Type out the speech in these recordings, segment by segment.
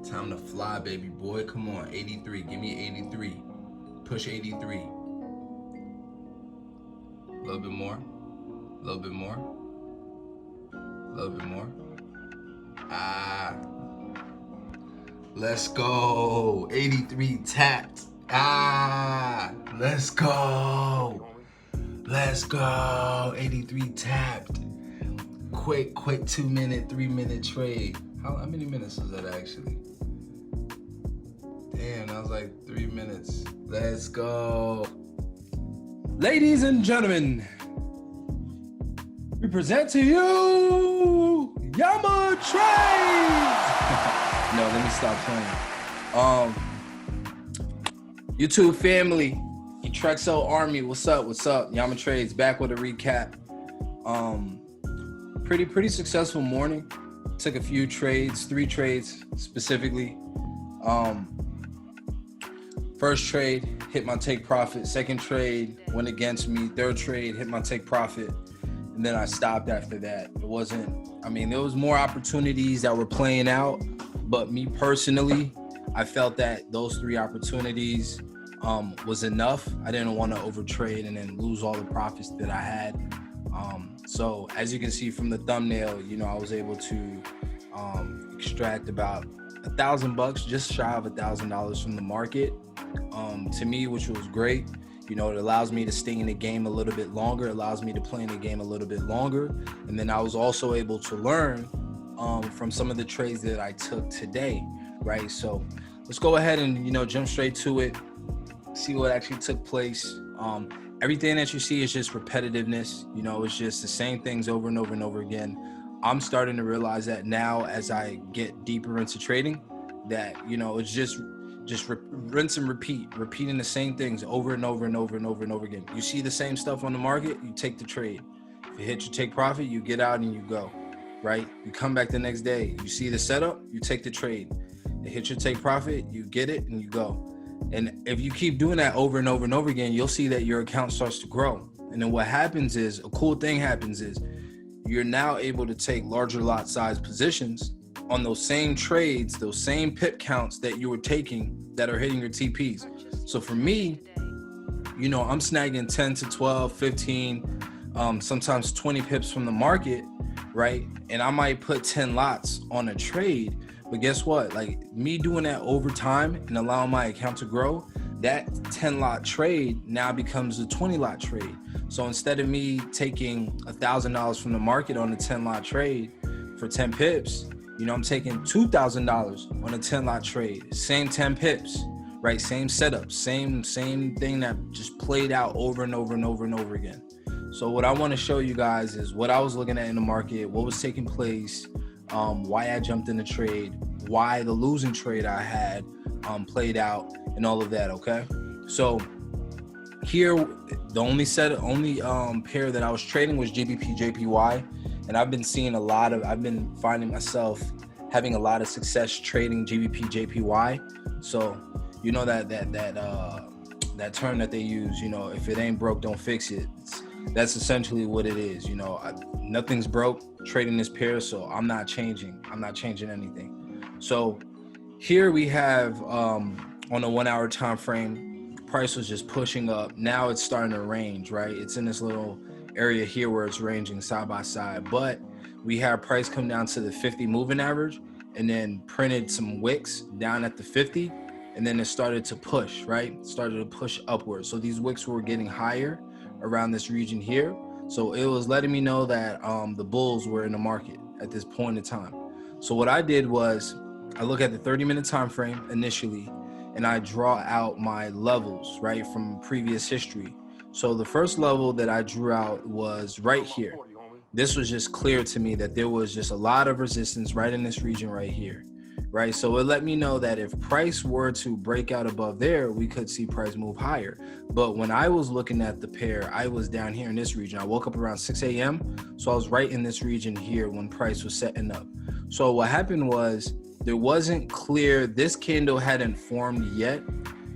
Time to fly, baby boy. Come on, 83. Give me 83. Push 83. A little bit more. A little bit more. A little bit more. Ah. Let's go. 83 tapped. Ah. Let's go. Let's go. 83 tapped. Quick 2-minute, 3-minute trade. How many minutes was that actually? Damn, that was like 3 minutes. Let's go. Ladies and gentlemen, we present to you Yama Trades. No, let me stop playing. YouTube family, Trexo Army, what's up? What's up? Yama Trades back with a recap. Pretty successful morning. Took a few trades, 3 trades specifically. First trade hit my take profit. Second trade went against me. Third trade hit my take profit, and then I stopped after that. It wasn't. I mean, there was more opportunities that were playing out, but me personally, I felt that those 3 opportunities was enough. I didn't want to overtrade and then lose all the profits that I had. So as you can see from the thumbnail, I was able to extract about $1,000, just shy of $1,000 from the market. To me, which was great. It allows me to stay in the game a little bit longer, allows me to play in the game a little bit longer. And then I was also able to learn from some of the trades that I took today, right? So let's go ahead and, jump straight to it, see what actually took place. Everything that you see is just repetitiveness. It's just the same things over and over and over again. I'm starting to realize that now as I get deeper into trading, that, it's just rinse and repeating the same things over and over and over and over and over again. You see the same stuff on the market, you take the trade. If it hits your take profit, you get out and you go, right? You come back the next day, you see the setup, you take the trade. It hits your take profit, you get it and you go. And if you keep doing that over and over and over again, you'll see that your account starts to grow. And then what happens is, a cool thing happens is, you're now able to take larger lot size positions on those same trades, those same pip counts that you were taking that are hitting your TPs. So for me, I'm snagging 10 to 12, 15, sometimes 20 pips from the market, right? And I might put 10 lots on a trade, but guess what? Like, me doing that over time and allowing my account to grow, that 10 lot trade now becomes a 20 lot trade. So instead of me taking $1,000 from the market on a 10 lot trade for 10 pips, I'm taking $2,000 on a 10 lot trade, same 10 pips, right? Same setup, same thing that just played out over and over and over and over again. So what I want to show you guys is what I was looking at in the market, what was taking place, why I jumped in the trade, why the losing trade I had played out, and all of that. Okay, so here the only pair that I was trading was Gbpjpy. And I've been finding myself having a lot of success trading Gbpjpy. So, that term that they use, if it ain't broke, don't fix it. That's essentially what it is. Nothing's broke trading this pair, so I'm not changing anything. So here we have, on a 1 hour time frame, price was just pushing up. Now it's starting to range, right? It's in this little area here where it's ranging side by side, but we had price come down to the 50 moving average and then printed some wicks down at the 50, and then it started to push, right? Started to push upwards. So these wicks were getting higher around this region here. So it was letting me know that the bulls were in the market at this point in time. So what I did was I look at the 30-minute time frame initially, and I draw out my levels, right, from previous history. So the first level that I drew out was right here. This was just clear to me that there was just a lot of resistance right in this region right here, right? So it let me know that if price were to break out above there, we could see price move higher. But when I was looking at the pair, I was down here in this region. I woke up around 6 a.m. So I was right in this region here when price was setting up. So what happened was there wasn't clear, this candle hadn't formed yet.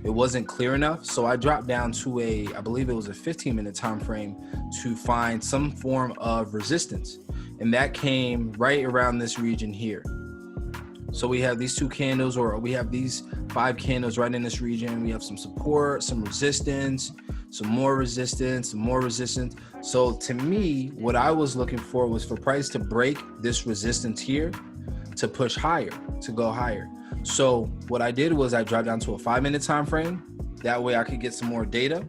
It wasn't clear enough, so I dropped down to I believe it was a 15-minute time frame to find some form of resistance, and that came right around this region here. So we have these 2 candles, or we have these 5 candles right in this region. We have some support, some resistance, some more resistance, some more resistance. So to me, what I was looking for was for price to break this resistance here to push higher, to go higher. So what I did was I dropped down to a 5-minute time frame. That way I could get some more data.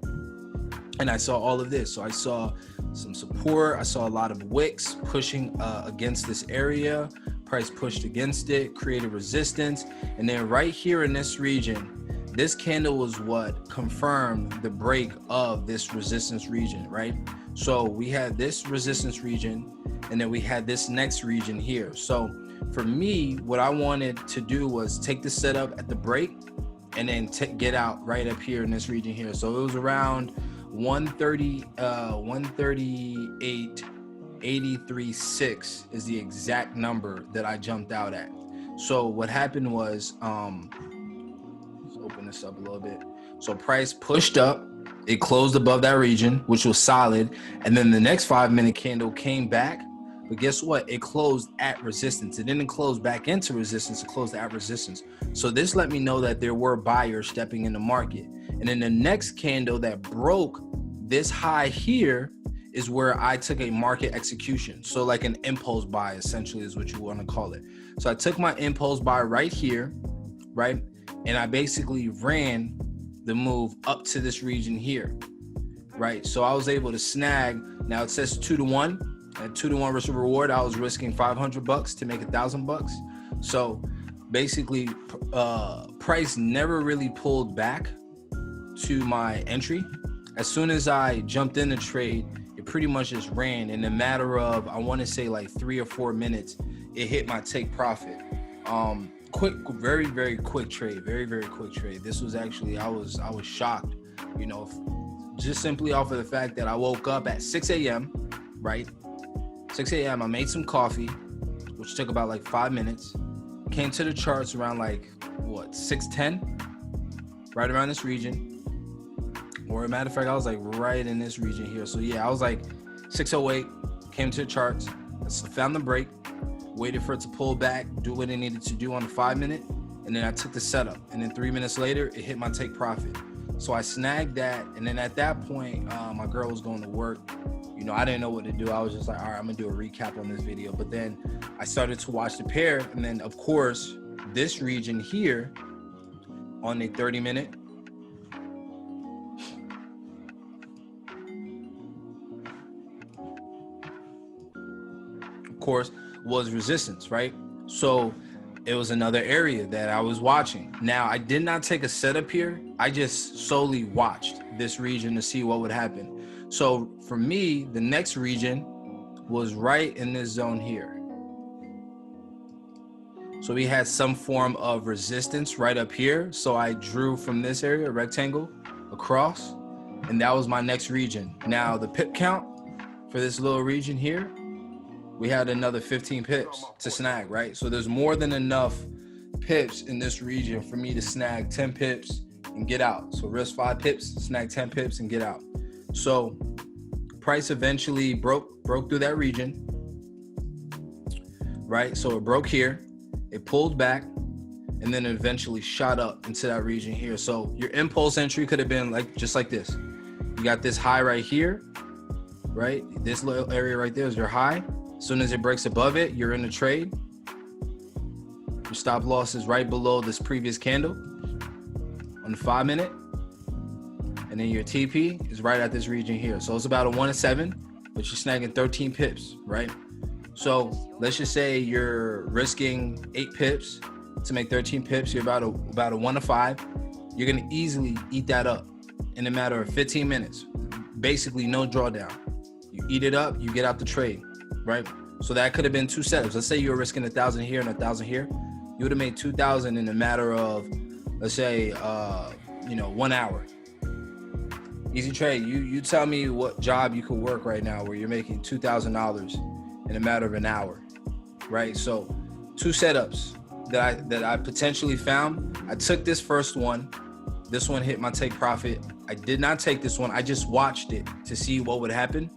And I saw all of this. So I saw some support. I saw a lot of wicks pushing against this area. Price pushed against it, created resistance. And then right here in this region, this candle was what confirmed the break of this resistance region, right? So we had this resistance region, and then we had this next region here. So for me, what I wanted to do was take the setup at the break and then get out right up here in this region here. So it was around 138.83.6 is the exact number that I jumped out at. So what happened was, let's open this up a little bit. So price pushed up, it closed above that region, which was solid. And then the next 5-minute candle came back. But guess what? It closed at resistance. It didn't close back into resistance. It closed at resistance. So this let me know that there were buyers stepping in the market. And then the next candle that broke this high here is where I took a market execution. So like an impulse buy, essentially, is what you want to call it. So I took my impulse buy right here, right? And I basically ran the move up to this region here, right? So I was able to snag, now it says 2-to-1. At 2-to-1 risk reward, I was risking $500 to make $1,000. So basically, price never really pulled back to my entry. As soon as I jumped in the trade, it pretty much just ran. In a matter of, I want to say like 3 or 4 minutes, it hit my take profit. Quick, very, very quick trade. Very, very quick trade. This was actually, I was shocked, you know, just simply off of the fact that I woke up at 6 a.m., right? 6 a.m. I made some coffee, which took about like 5 minutes. Came to the charts around like, what, 6:10? Right around this region. Or a matter of fact, I was like right in this region here. So yeah, I was like 6:08, came to the charts, found the break, waited for it to pull back, do what it needed to do on the 5-minute, and then I took the setup. And then 3 minutes later, it hit my take profit. So I snagged that, and then at that point, my girl was going to work. You know, I didn't know what to do. I was just like, all right, I'm gonna do a recap on this video. But then I started to watch the pair, and then of course, this region here on a 30-minute, of course, was resistance, right? So it was another area that I was watching. Now, I did not take a setup here. I just solely watched this region to see what would happen. So for me, the next region was right in this zone here. So we had some form of resistance right up here. So I drew from this area, a rectangle across, and that was my next region. Now the pip count for this little region here, we had another 15 pips to snag, right? So there's more than enough pips in this region for me to snag 10 pips and get out. So risk 5 pips, snag 10 pips and get out. So price eventually broke through that region, right? So it broke here, it pulled back, and then it eventually shot up into that region here. So your impulse entry could have been like just like this. You got this high right here, right? This little area right there is your high. As soon as it breaks above it, you're in the trade. Your stop loss is right below this previous candle on the 5-minute. And then your TP is right at this region here. So it's about a 1-7, but you're snagging 13 pips, right? So let's just say you're risking 8 pips to make 13 pips. You're about a 1-5. You're gonna easily eat that up in a matter of 15 minutes. Basically no drawdown. You eat it up, you get out the trade, right? So that could have been 2 setups. Let's say you were risking 1,000 here and 1,000 here. You would have made 2,000 in a matter of, let's say, 1 hour. Easy trade. You tell me what job you could work right now where you're making $2,000 in a matter of an hour, right? So 2 setups that I potentially found. I took this first one. This one hit my take profit. I did not take this one. I just watched it to see what would happen,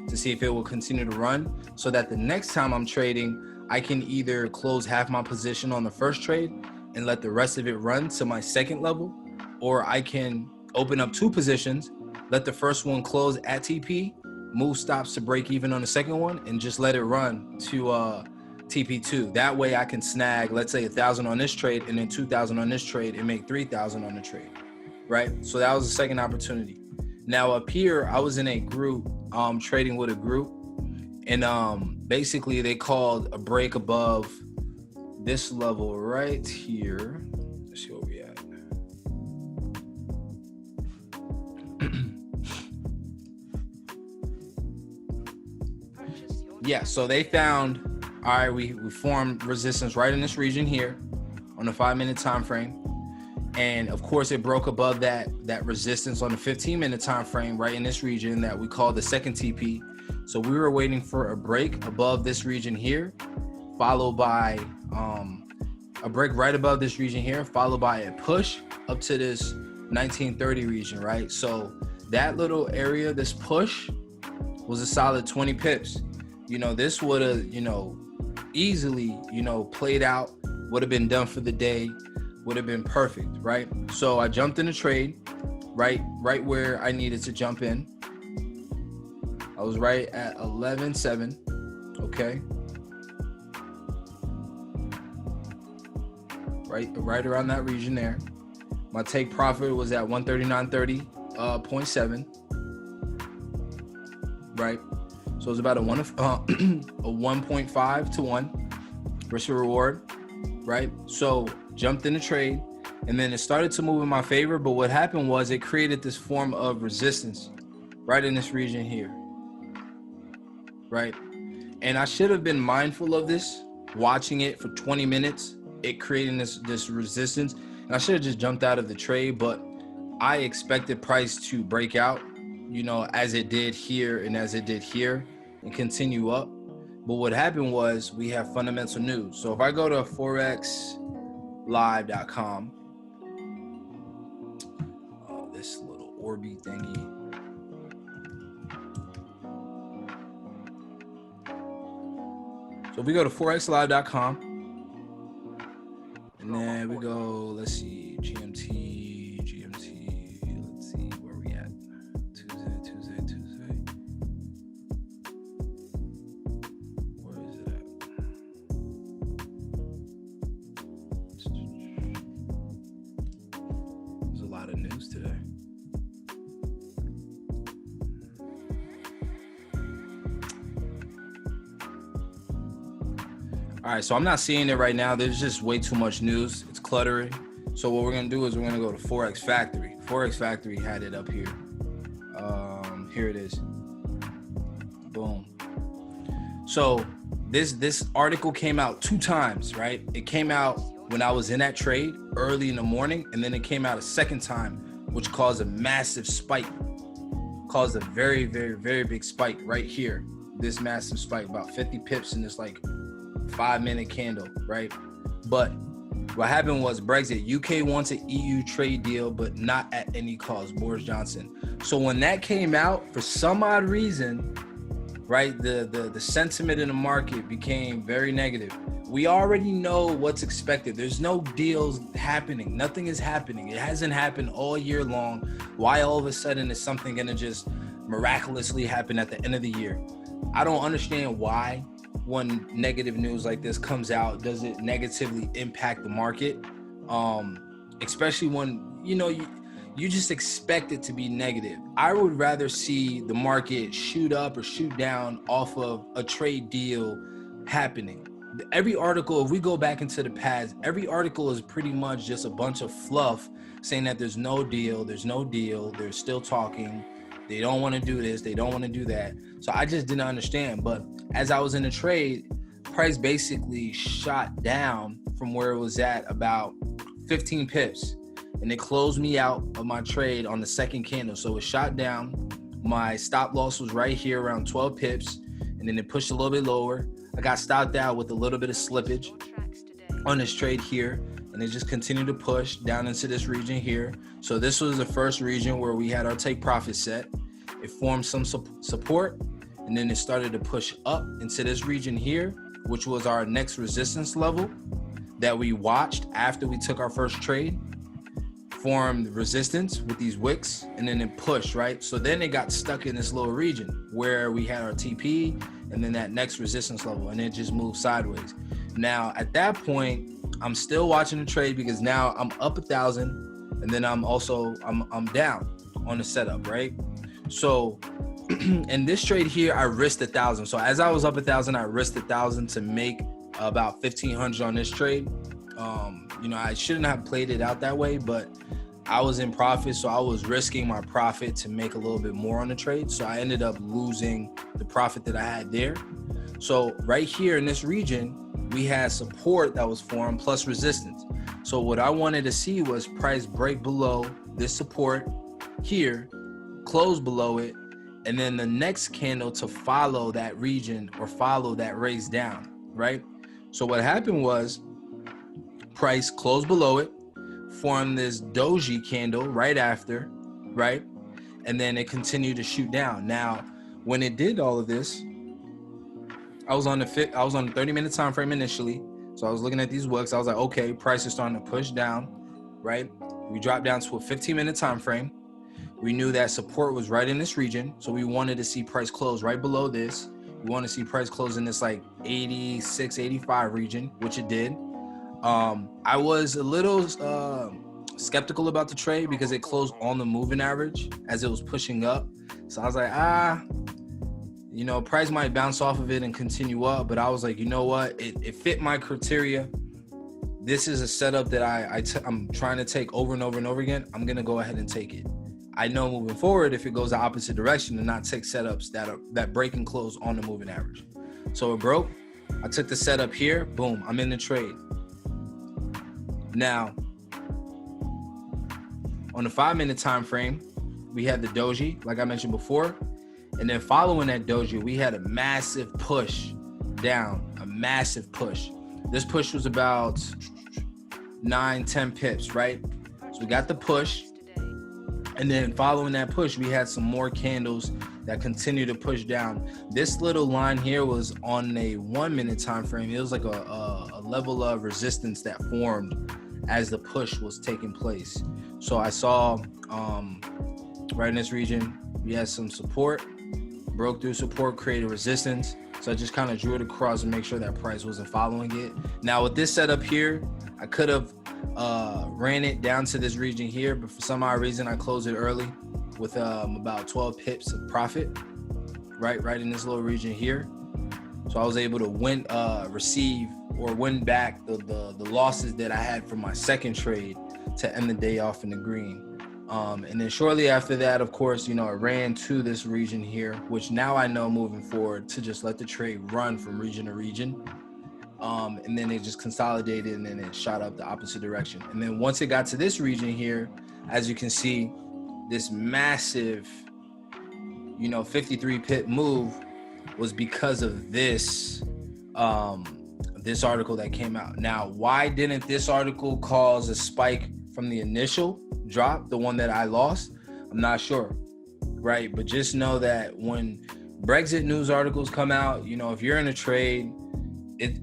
to see if it will continue to run, so that the next time I'm trading, I can either close half my position on the first trade and let the rest of it run to my second level, or I can open up 2 positions, let the first one close at TP, move stops to break even on the second one, and just let it run to TP2. That way I can snag, let's say 1,000 on this trade and then 2,000 on this trade and make 3,000 on the trade, right? So that was the second opportunity. Now up here, I was in a group, trading with a group, and basically they called a break above this level right here. Let's see where we at. Yeah, so they found, all right, we formed resistance right in this region here on the 5-minute time frame. And of course it broke above that resistance on the 15-minute time frame right in this region that we call the second TP. So we were waiting for a break above this region here, followed by a break right above this region here, followed by a push up to this 1930 region, right? So that little area, this push was a solid 20 pips. You know, this would have, you know, easily, you know, played out, would have been done for the day, would have been perfect, right? So I jumped in the trade, right where I needed to jump in. I was right at 11.7, okay? Right around that region there. My take profit was at 139.30.7, right? So it was about a 1.5 to 1 risk to reward, right? So jumped in the trade, and then it started to move in my favor. But what happened was it created this form of resistance right in this region here, right? And I should have been mindful of this, watching it for 20 minutes, it creating this resistance. And I should have just jumped out of the trade, but I expected price to break out, you know, as it did here and as it did here, and continue up. But what happened was we have fundamental news. So if I go to forexlive.com, oh, this little Orby thingy. So if we go to forexlive.com, and then we go, let's see, GMT, let's see where we at. Tuesday. Where is it at? There's a lot of news today. All right, so I'm not seeing it right now. There's just way too much news. It's cluttering. So what we're gonna do is we're gonna go to Forex Factory. Forex Factory had it up here. Here it is. Boom. So this article came out 2 times, right? It came out when I was in that trade early in the morning, and then it came out a second time, which caused a massive spike. Caused a very, very, very big spike right here. This massive spike, about 50 pips in this like 5-minute candle, right? But what happened was Brexit. UK wants an EU trade deal, but not at any cost. Boris Johnson. So when that came out, for some odd reason, right, the sentiment in the market became very negative. We already know what's expected. There's no deals happening. Nothing is happening. It hasn't happened all year long. Why all of a sudden is something gonna just miraculously happen at the end of the year? I don't understand why. When negative news like this comes out, does it negatively impact the market? Especially when, you know, you just expect it to be negative. I would rather see the market shoot up or shoot down off of a trade deal happening. Every article, if we go back into the past, every article is pretty much just a bunch of fluff saying that there's no deal, they're still talking, they don't want to do this, they don't want to do that. So I just didn't understand. But as I was in the trade, price basically shot down from where it was at about 15 pips. And it closed me out of my trade on the second candle. So it shot down. My stop loss was right here around 12 pips. And then it pushed a little bit lower. I got stopped out with a little bit of slippage on this trade here. And it just continued to push down into this region here. So this was the first region where we had our take profit set. It formed some support. And then it started to push up into this region here. which was our next resistance level that we watched after we took our first trade, formed resistance with these wicks, and then it pushed, right? So then it got stuck in this little region where we had our TP and then that next resistance level, and it just moved sideways. Now at that point, I'm still watching the trade because now I'm up 1,000, and then I'm down on the setup, right? So in this trade here, I risked 1,000. So as I was up 1,000, I risked 1,000 to make about 1,500 on this trade. You know, I shouldn't have played it out that way, but I was in profit, so I was risking my profit to make a little bit more on the trade. So I ended up losing the profit that I had there. So right here in this region, we had support that was formed plus resistance. So what I wanted to see was price break below this support here, close below it, and then the next candle to follow that region or follow that raise down, right? So what happened was price closed below it, formed this doji candle right after, right? And then it continued to shoot down. Now, when it did all of this, I was on the 30-minute time frame initially. So I was looking at these wicks. I was like, okay, price is starting to push down, right? We dropped down to a 15-minute time frame. We knew that support was right in this region. So we wanted to see price close right below this. We want to see price close in this like 86, 85 region, which it did. I was a little skeptical about the trade because it closed on the moving average as it was pushing up. So I was like, you know, price might bounce off of it and continue up. But I was like, you know what? It fit my criteria. This is a setup that I'm trying to take over and over and over again. I'm going to go ahead and take it. I know moving forward, if it goes the opposite direction, to not take setups that break and close on the moving average. So it broke. I took the setup here. Boom. I'm in the trade. Now, on the 5-minute time frame, we had the doji, like I mentioned before. And then following that doji, we had a massive push down, a massive push. This push was about 9-10 pips, right? So we got the push. And then following that push, we had some more candles that continued to push down. This little line here was on a 1-minute time frame. It was like a level of resistance that formed as the push was taking place. So I saw right in this region, we had some support, broke through support, created resistance. So I just kind of drew it across to make sure that price wasn't following it. Now with this setup here, I could have ran it down to this region here, but for some odd reason I closed it early with about 12 pips of profit, right in this little region here. So I was able to win back the losses that I had from my second trade to end the day off in the green. And then shortly after that, of course, you know, I ran to this region here, which now I know moving forward to just let the trade run from region to region. And then it just consolidated and then it shot up the opposite direction. And then once it got to this region here, as you can see, this massive, you know, 53 pip move was because of this, this article that came out. Now, why didn't this article cause a spike from the initial drop, the one that I lost? I'm not sure, right? But just know that when Brexit news articles come out, you know, if you're in a trade,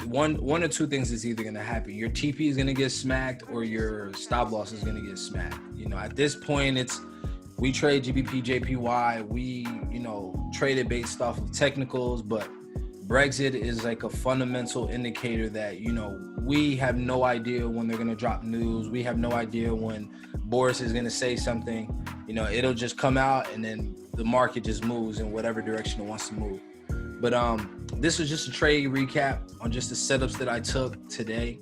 one or two things is either going to happen. Your TP is going to get smacked or your stop loss is going to get smacked. You know, at this point, we trade Gbpjpy. We, you know, trade it based off of technicals, but Brexit is like a fundamental indicator that, you know, we have no idea when they're going to drop news. We have no idea when Boris is going to say something. You know, it'll just come out and then the market just moves in whatever direction it wants to move. But this was just a trade recap on just the setups that I took today.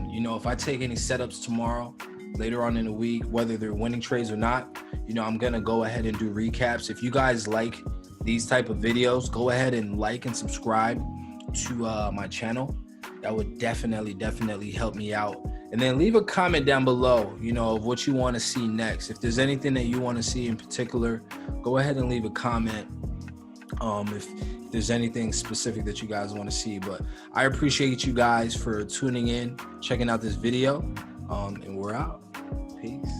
You know, if I take any setups tomorrow, later on in the week, whether they're winning trades or not, you know, I'm going to go ahead and do recaps. If you guys like these type of videos, go ahead and like and subscribe to my channel. That would definitely help me out. And then leave a comment down below, you know, of what you want to see next. If there's anything that you want to see in particular, go ahead and leave a comment. If there's anything specific that you guys want to see. But I appreciate you guys for tuning in, checking out this video, and we're out. Peace.